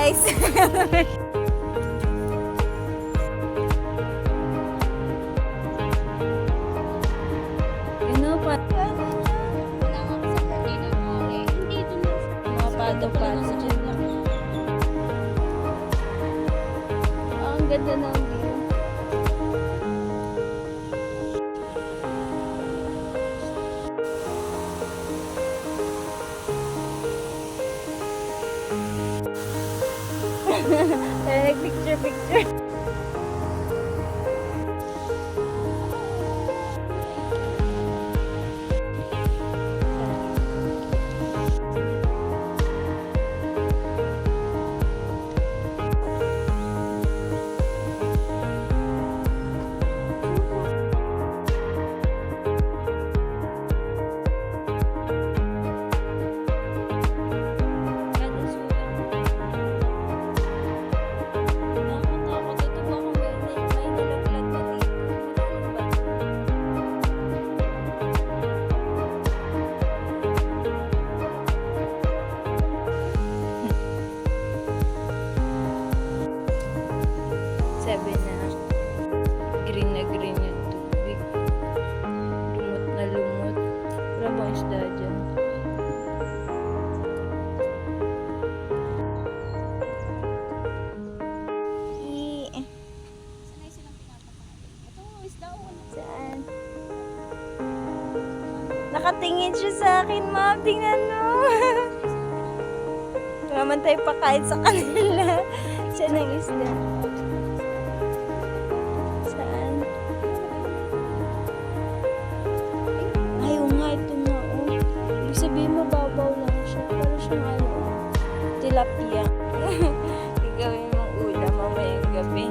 guys. Ano pa? Mga pato-pato dyan lang. Ang ganda ng view. Picture. Sabi na green yung tubig. Lumot na lumot. Wala bang isda dyan? Saan? Nakatingin siya sa akin, ma'am. Tingnan mo. Naman tayo pakain sa kanila. Siya ng isda. Saan? Ayaw nga, ito nga. Oh. Ibig sabihin mababaw lang siya. Para siyang ano, tilapia. Gagawin mong ulam mamayang gabi.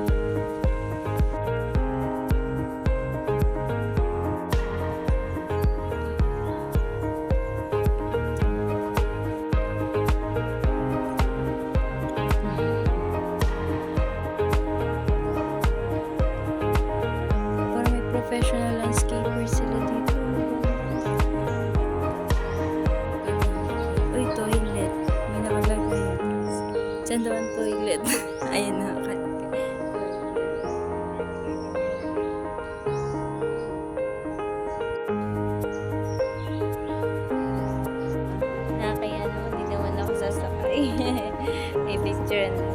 Professional landscaper sila dito. Uy, toilet. May nakalagay. Saan daw ang toilet? Ayan na. Nakakaya naman, hindi naman ako sasakay. May picture na.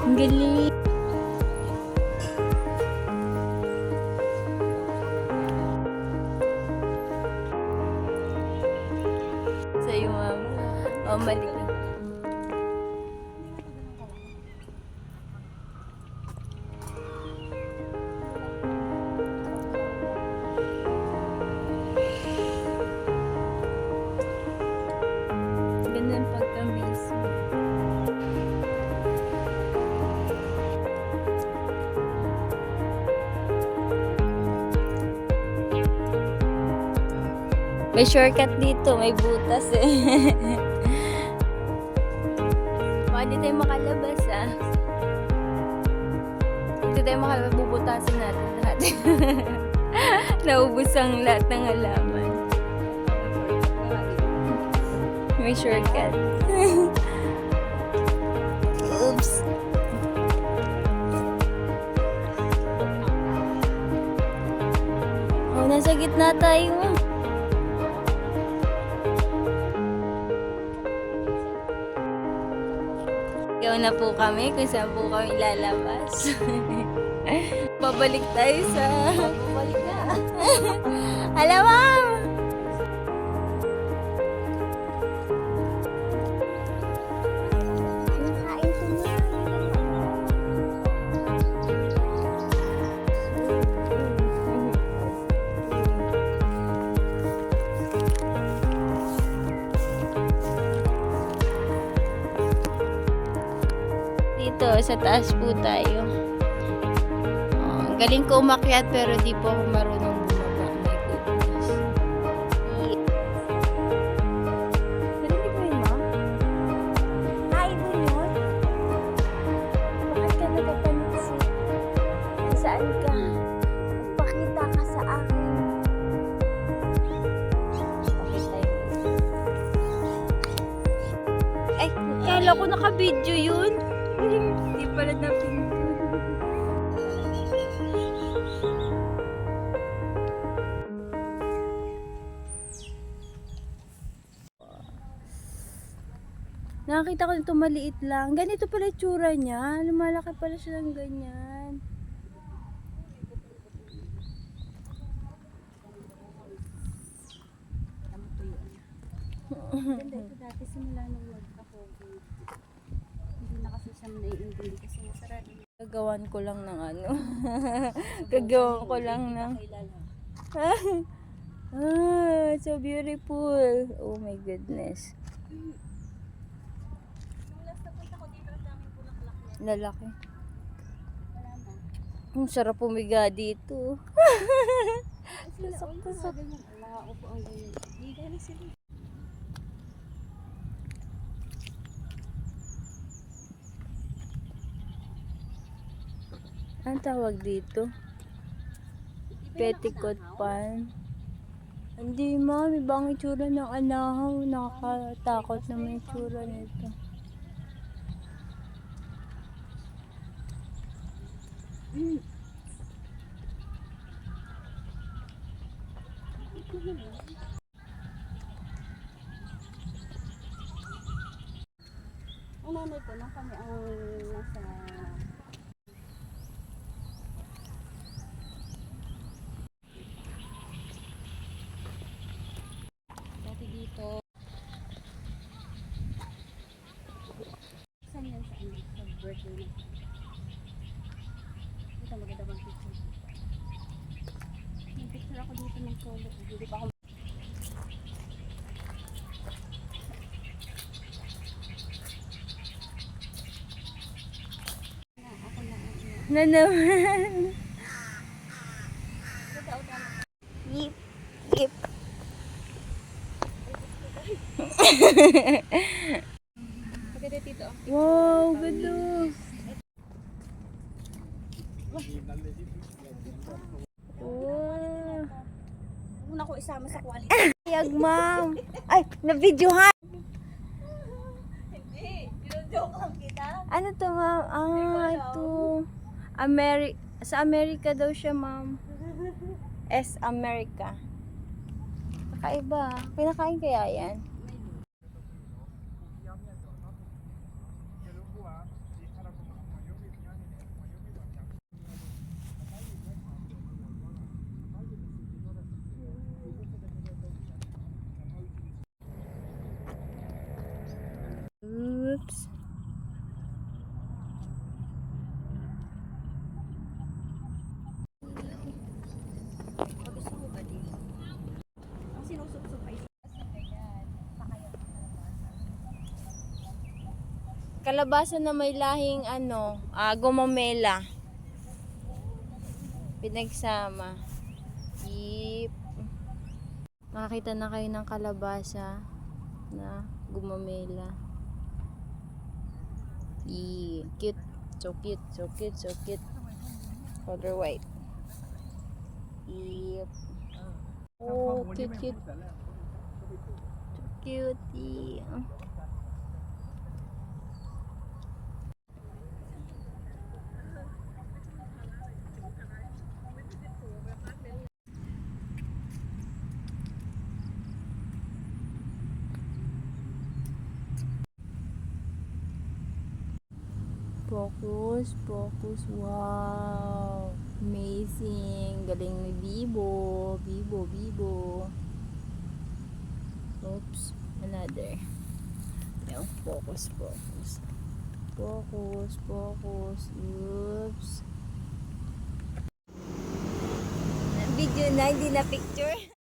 Ang galing. Sa'yo, ma'am. Oh, mali. Ganda ang pagkamis. May shortcut dito, may butas eh. Baka di tayo makalabas ah. Hindi tayo makalabas, bubutasin natin lahat. Naubos ang lahat ng halaman. May shortcut. Oops. Oh, nasa gitna tayo ah. Ikaw na po kami kung saan po kami lalabas. Babalik tayo sa... Babalik na. Alam mo! Dito, sa taas po tayo. Galing ko umakyat pero di po ako marunong bumaba. My goodness. Narinig mo yun, ma? Ibon yun? Bakit ka nagpapansin? Saan ka? Magpakita ka sa akin. Pakita yun. Ay, kala ko naka-video yun. Hindi pala na-pin. Nakakita ko nito maliit lang. Ganito pala yung tsura niya. Lumalaki pala siya ng ganyan. Ganda ito dati simula nung ako. Hindi na kasi siya naiintindi kasi masarap. Gagawan ko lang ng ano. Gagawan ko lang ng... so beautiful. Oh my goodness. Lalaki. Ang sarap pumiga dito. Tusok-tusok. Ang tawag dito? Petticoat pan. Hindi ma, may bang itsura ng anahaw. Nakakatakot na may itsura nito. Ang nanay ko, nung kami ang nasa... Dati dito. Saan yan sa ano? Sa birthday na. Ito maganda bang picture? May picture ako dito ng solo. Hindi pa ako... Na naman. Yip. Yip. Pagkada dito. Wow, ganda. Oh. Muna ko isama sa quality. Ayag, ma'am. Ay, na-videohan. Hindi. Joke lang kita. Ano to, ma'am? Ito. Sa Amerika daw siya, ma'am. America. Kakaiba. Pinakain kaya yan? Oops. Ang sinusubsob ay Kalabasa na may lahing gumamela. Pinagsama. Yip. Makakita na kayo ng kalabasa na gumamela. Cute. So cute. So cute. So cute. Color white. Yep. Oh, cute, cute. So cutie. Focus, focus. Wow. Amazing. Galing ni Bibo. Bibo, Bibo. Oops. Another. Yung focus, focus. Focus, focus. Oops. Video na, hindi na picture.